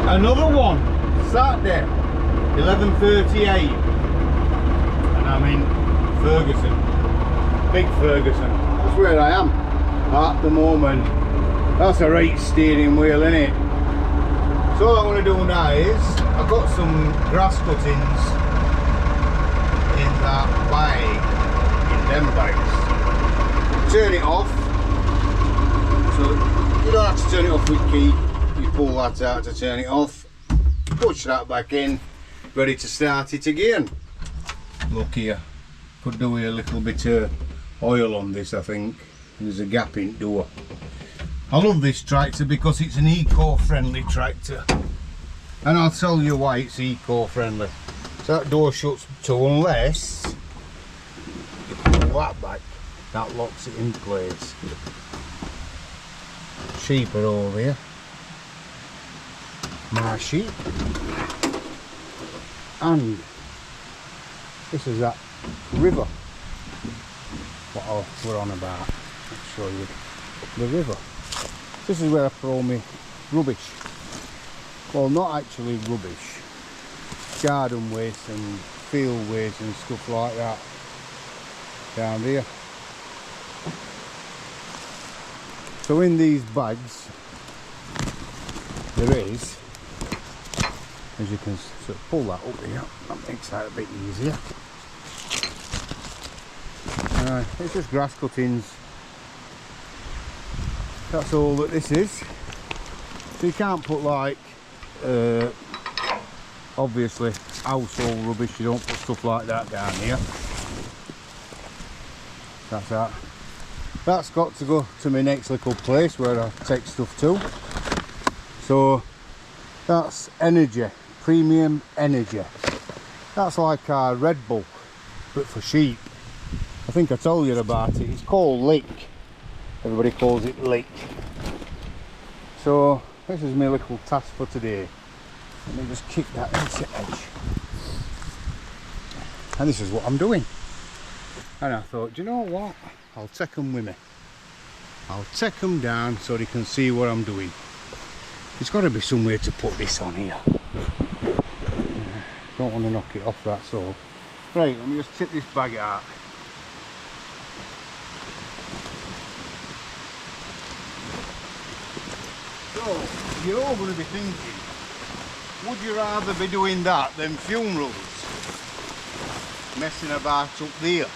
Another one, Saturday, 11:38, and I'm in Furgson, big Furgson. That's where I am at the moment. That's a right steering wheel, isn't it? So all I want to do now is, I've got some grass cuttings in that bag, in them bags. Turn it off, so you don't have to turn it off with key. You pull that out to turn it off, push that back in, ready to start it again. Look here, could do with a little bit of oil on this, I think. There's a gap in the door. I love this tractor because it's an eco-friendly tractor, and I'll tell you why it's eco-friendly. So that door shuts too, unless you pull that back, that locks it in place. Sheep are over here. My sheep. And this is that river what we're on about. I'll show you the river. This is where I throw my rubbish. Well, not actually rubbish. Garden waste and field waste and stuff like that. Down here. So in these bags there is, as you can sort of pull that up here, that makes that a bit easier. It's just grass cuttings. That's all that this is. So you can't put like, obviously household rubbish, you don't put stuff like that down here. That's that. That's got to go to my next little place where I take stuff to. So that's energy, premium energy. That's like our Red Bull, but for sheep. I think I told you about it. It's called Lick. Everybody calls it Lick. So this is my little task for today. Let me just kick that into edge. And this is what I'm doing. And I thought, do you know what? I'll take them with me. I'll take them down so they can see what I'm doing. There's got to be somewhere to put this on here. Don't want to knock it off, that's all. Right, let me just tip this bag out. So, you're all going to be thinking, would you rather be doing that than funerals? Messing about up there.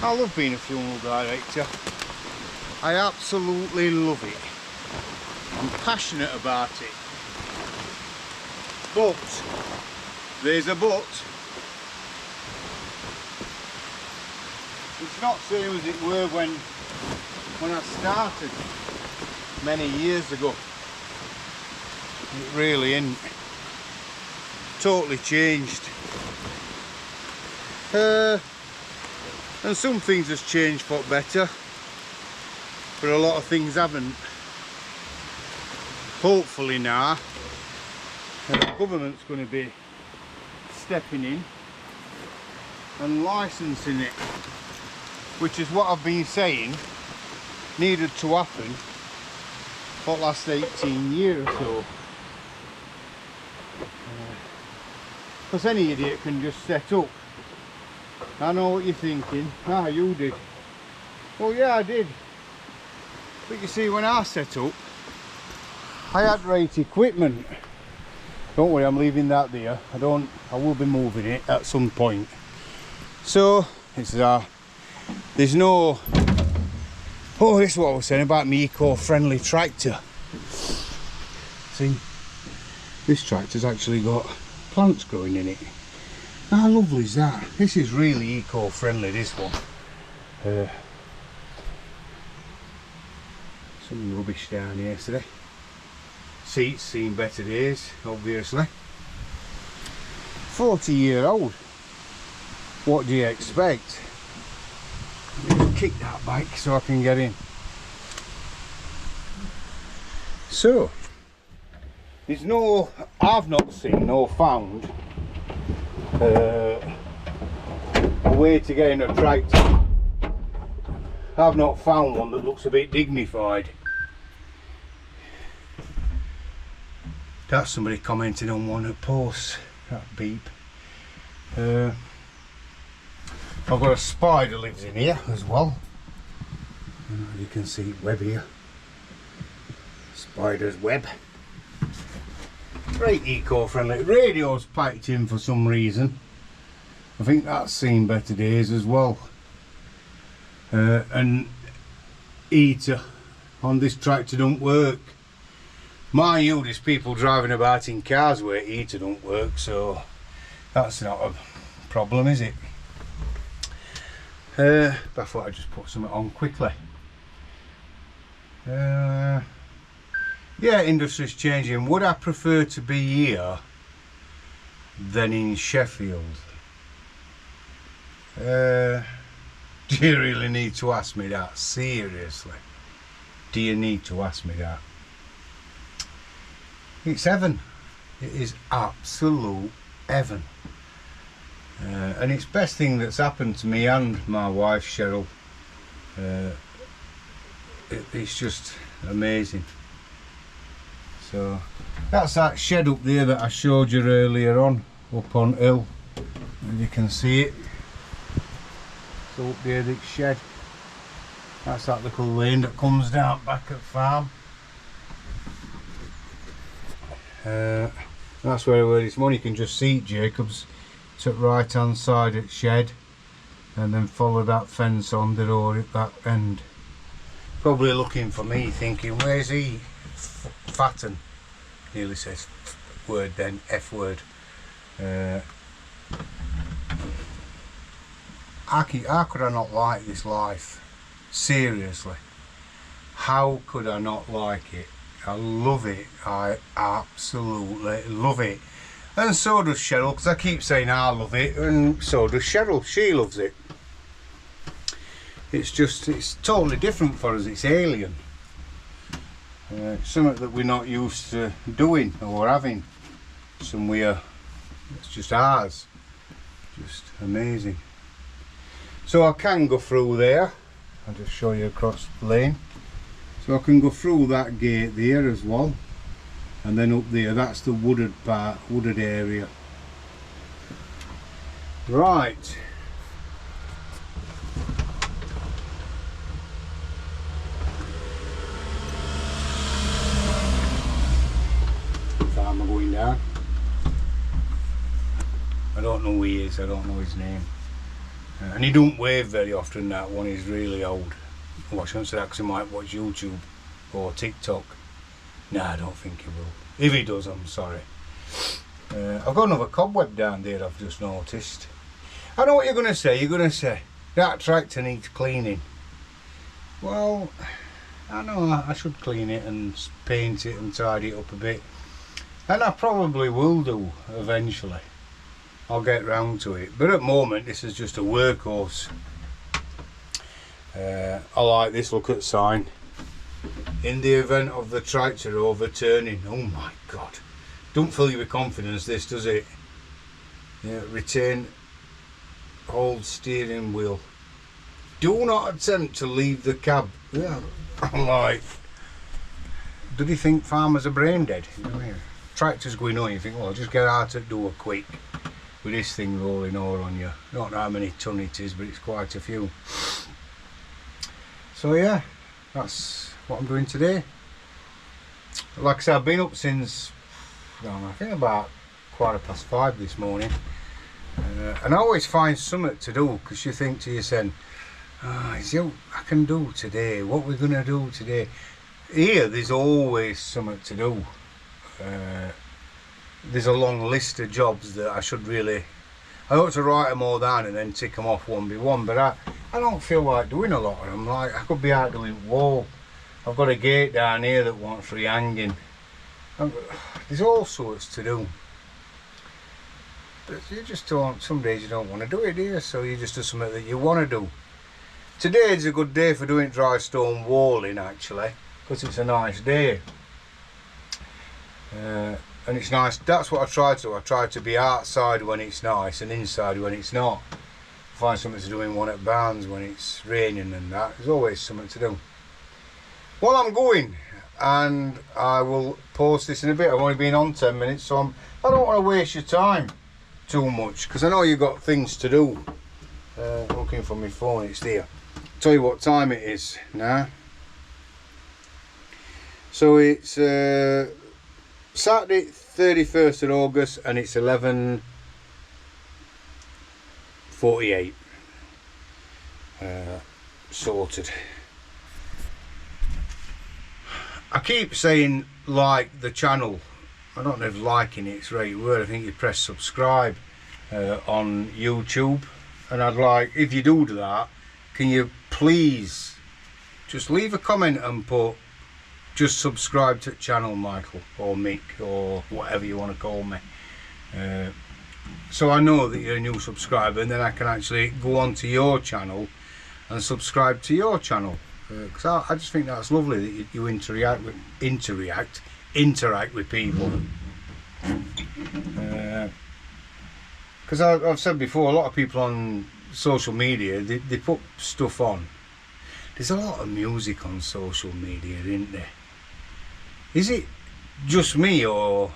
I love being a funeral director. I absolutely love it. I'm passionate about it. But, there's a but. It's not the same as it were when I started many years ago. It really isn't. Totally changed. And some things has changed for better, but a lot of things haven't. Hopefully now, the government's going to be stepping in and licensing it, which is what I've been saying needed to happen for the last 18 years or so. Because any idiot can just set up. I know what you're thinking. Ah, you did. Well, yeah, I did. But you see, when I set up, I had right equipment. Don't worry, I'm leaving that there. I will be moving it at some point. So it's there's no. Oh, this is what I was saying about my eco-friendly tractor. See, this tractor's actually got plants growing in it. How lovely is that? This is really eco-friendly, this one. Some rubbish down here today. Seats seen better days, obviously. 40-year-old. What do you expect? Just kick that back so I can get in. So, there's no, I've not seen nor found a way to get in a tractor. I've not found one that looks a bit dignified. That's somebody commenting on one of the posts. That beep. I've got a spider lives in here as well. You can see web here. Spider's web. Very eco-friendly. Radio's packed in for some reason. I think that's seen better days as well. And heater on this tractor don't work. Mind you, there's people driving about in cars where heater don't work, so that's not a problem, is it? But I thought I'd just put something on quickly. Yeah, industry's changing. Would I prefer to be here than in Sheffield? Do you really need to ask me that? Seriously? Do you need to ask me that? It's heaven. It is absolute heaven. And it's best thing that's happened to me and my wife Cheryl. It's just amazing. So that's that shed up there that I showed you earlier on, up on hill, and you can see it. So up there, the shed. That's that little lane that comes down back at farm. That's where this morning you can just see it, Jacobs. It's at right hand side at shed, and then follow that fence on the road at that end. Probably looking for me, thinking, where's he? Fatten. Nearly says word then, F word. How could I not like this life? Seriously. How could I not like it? I love it. I absolutely love it. And so does Cheryl, because I keep saying I love it, and so does Cheryl. She loves it. It's just, it's totally different for us. It's alien. Something that we're not used to doing or having somewhere. It's just ours. Just amazing. So I can go through there. I'll just show you across the lane. So I can go through that gate there as well, and then up there, that's the wooded part, wooded area. Right. Farmer going down. I don't know who he is, I don't know his name. And he don't wave very often, that one. He's really old. Well, I shouldn't say that because he might watch YouTube or TikTok. Nah, I don't think he will. If he does, I'm sorry. I've got another cobweb down there, I've just noticed. I know what you're going to say. You're going to say, that tractor needs cleaning. Well, I know I should clean it and paint it and tidy it up a bit. And I probably will do eventually. I'll get round to it. But at the moment, this is just a workhorse. I like this look at sign. In the event of the tractor overturning, oh my god, don't fill you with confidence this, does it? Yeah, retain hold steering wheel, do not attempt to leave the cab. Yeah, I'm like, do you think farmers are brain dead? You know, yeah. Tractors going on, you think, well, I'll just get out at door quick with this thing rolling all on you. I don't know how many ton it is, but it's quite a few. So yeah, that's what I'm doing today. Like I said, I've been up since, I think about 5:15 this morning, and I always find something to do, because you think to yourself, is it I can do today, what we're going to do today. Here there's always something to do. There's a long list of jobs that I should really, I ought to write them all down and then tick them off one by one, but I don't feel like doing a lot of them. Like, I could be out doing wall. I've got a gate down here that wants re-hanging. There's all sorts to do. But you just don't, some days you don't want to do it, do you? So you just do something that you want to do. Today's a good day for doing dry stone walling, actually, because it's a nice day. And it's nice. That's what I try to do. I try to be outside when it's nice and inside when it's not. Find something to do in one at Barnes when it's raining and that. There's always something to do. While I'm going, and I will post this in a bit. I've only been on 10 minutes, so I don't want to waste your time too much, because I know you've got things to do. Looking for my phone, it's there. Tell you what time it is now. So it's Saturday 31st of August, and it's 11:48. Sorted. I keep saying like the channel. I don't know if liking it's the right word. I think you press subscribe on YouTube, and I'd like, if you do that, can you please just leave a comment and put just subscribe to the channel, Michael or Mick or whatever you want to call me, so I know that you're a new subscriber, and then I can actually go on to your channel and subscribe to your channel, because I just think that's lovely that you interact with people. Because I've said before, a lot of people on social media, they put stuff on. There's a lot of music on social media, isn't there? Is it just me, or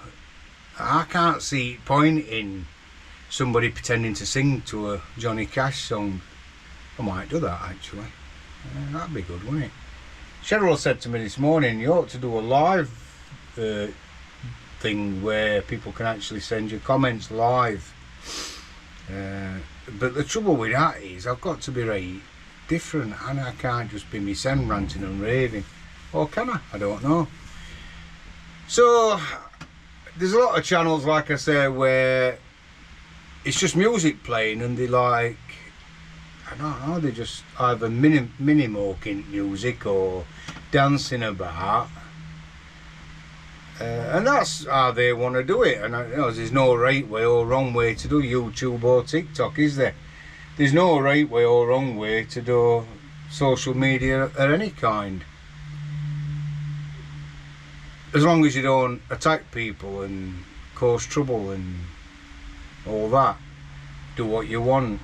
I can't see point in somebody pretending to sing to a Johnny Cash song? I might do that actually. That'd be good, wouldn't it? Cheryl said to me this morning, you ought to do a live thing where people can actually send you comments live. But the trouble with that is I've got to be right different, and I can't just be myself ranting and raving. Or can I? I don't know. So there's a lot of channels, like I say, where it's just music playing, and they like, I don't know, they just either mini-moking music or dancing about, and that's how they want to do it. And you know, there's no right way or wrong way to do YouTube or TikTok, is there? There's no right way or wrong way to do social media of any kind, as long as you don't attack people and cause trouble and all that. Do what you want.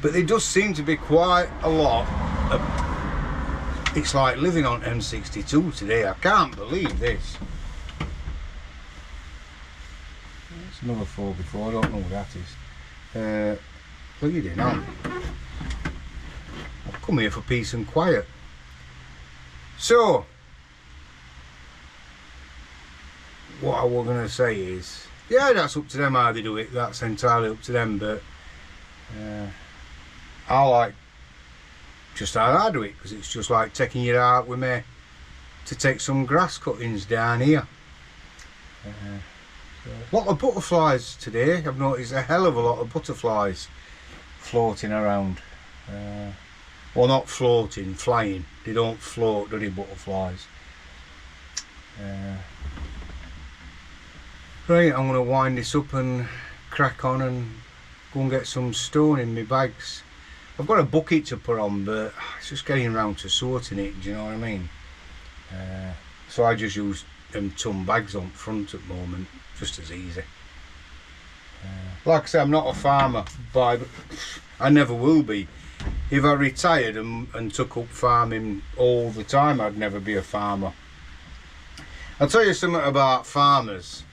But there does seem to be quite a lot of, it's like living on M62 today. I can't believe this. It's another 4x4, I don't know what that is. Bleeding on. I've come here for peace and quiet. So, what I was going to say is, yeah, that's up to them how they do it. That's entirely up to them, but I like just how I do it, because it's just like taking you out with me to take some grass cuttings down here. A lot of butterflies today. I've noticed a hell of a lot of butterflies floating around. Well, not floating, flying. They don't float, do they, butterflies? Right, I'm going to wind this up and crack on and go and get some stone in my bags. I've got a bucket to put on, but it's just getting around to sorting it, do you know what I mean? So I just use them ton bags on front at the moment, just as easy. Like I say, I'm not a farmer, but I never will be. If I retired and took up farming all the time, I'd never be a farmer. I'll tell you something about farmers.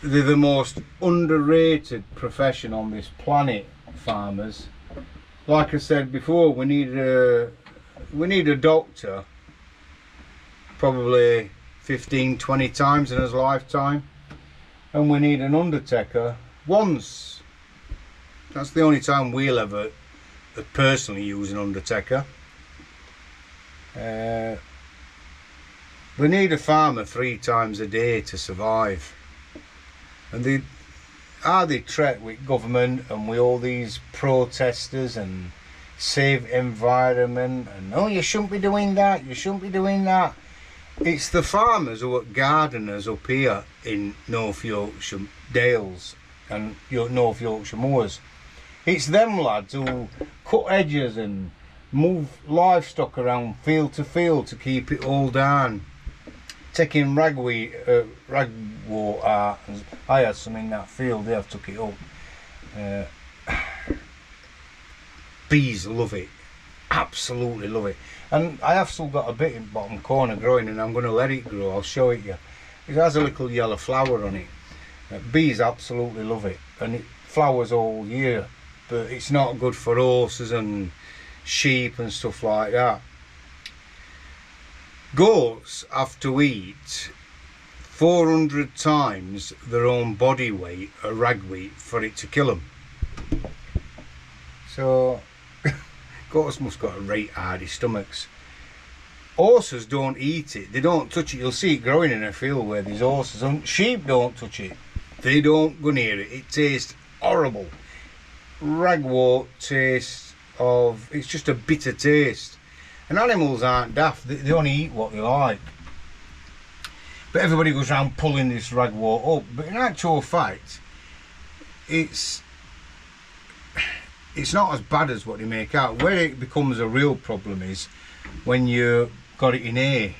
They're the most underrated profession on this planet, farmers. Like I said before, we need a doctor probably 15-20 times in his lifetime, and we need an undertaker once. That's the only time we'll ever personally use an undertaker. We need a farmer 3 times a day to survive. And they threat with government and with all these protesters and save environment and, oh, you shouldn't be doing that, you shouldn't be doing that. It's the farmers who are gardeners up here in North Yorkshire Dales and North Yorkshire Moors. It's them lads who cut hedges and move livestock around field to field to keep it all down. Taking ragwort out. I had some in that field, they have took it up. Bees love it, absolutely love it. And I have still got a bit in bottom corner growing, and I'm going to let it grow. I'll show it you. It has a little yellow flower on it. Bees absolutely love it, and it flowers all year, but it's not good for horses and sheep and stuff like that. Goats have to eat 400 times their own body weight of ragweed for it to kill them. So goats must got a right hardy stomachs. Horses don't eat it, they don't touch it. You'll see it growing in a field where there's horses, and sheep don't touch it. They don't go near it. It tastes horrible. Ragwort taste of, it's just a bitter taste. And animals aren't daft, they only eat what they like. But everybody goes around pulling this ragwort up, but in actual fact it's not as bad as what they make out. Where it becomes a real problem is when you got it in hay.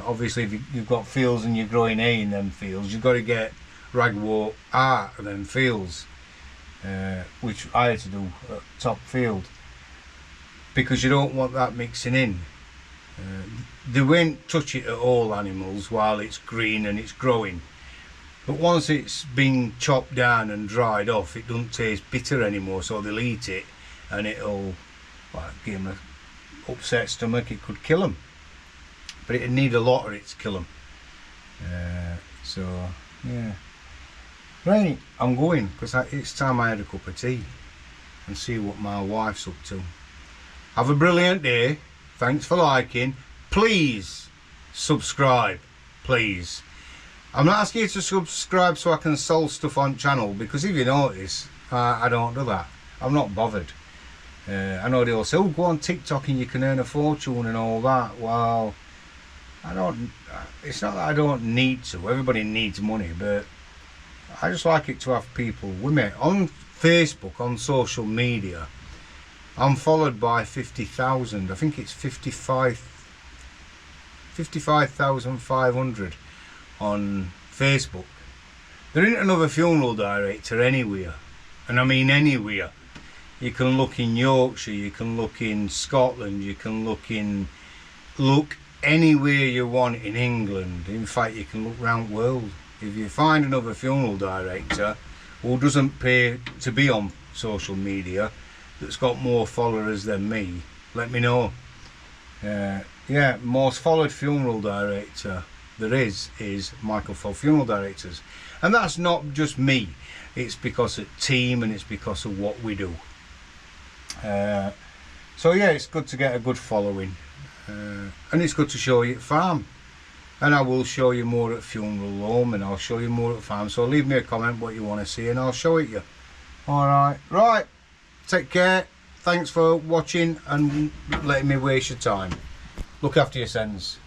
Obviously if you've got fields and you're growing hay in them fields, you've got to get ragwort out of them fields, which I had to do at top field, because you don't want that mixing in. They won't touch it at all, animals, while it's green and it's growing, but once it's been chopped down and dried off, it doesn't taste bitter anymore, so they'll eat it and it'll give them an upset stomach. It could kill them, but it'd need a lot of it to kill them. So yeah, right, I'm going, because it's time I had a cup of tea and see what my wife's up to. Have a brilliant day. Thanks for liking. Please subscribe, please. I'm not asking you to subscribe so I can sell stuff on channel, because if you notice, I don't do that. I'm not bothered. I know they all say, oh, go on TikTok and you can earn a fortune and all that. Well, I don't, it's not that I don't need to. Everybody needs money, but I just like it to have people with me. On Facebook, on social media, I'm followed by 50,000. I think it's 55,500 on Facebook. There ain't another funeral director anywhere, and I mean anywhere. You can look in Yorkshire, you can look in Scotland, you can look anywhere you want in England. In fact, you can look round the world. If you find another funeral director who doesn't pay to be on social media, that's got more followers than me, let me know. Yeah, most followed funeral director there is Michael Fell Funeral Directors, and that's not just me. It's because of team, and it's because of what we do. So yeah, it's good to get a good following, and it's good to show you at farm, and I will show you more at funeral home, and I'll show you more at farm. So leave me a comment what you want to see and I'll show it you. Alright, right, take care. Thanks for watching and letting me waste your time. Look after your sons.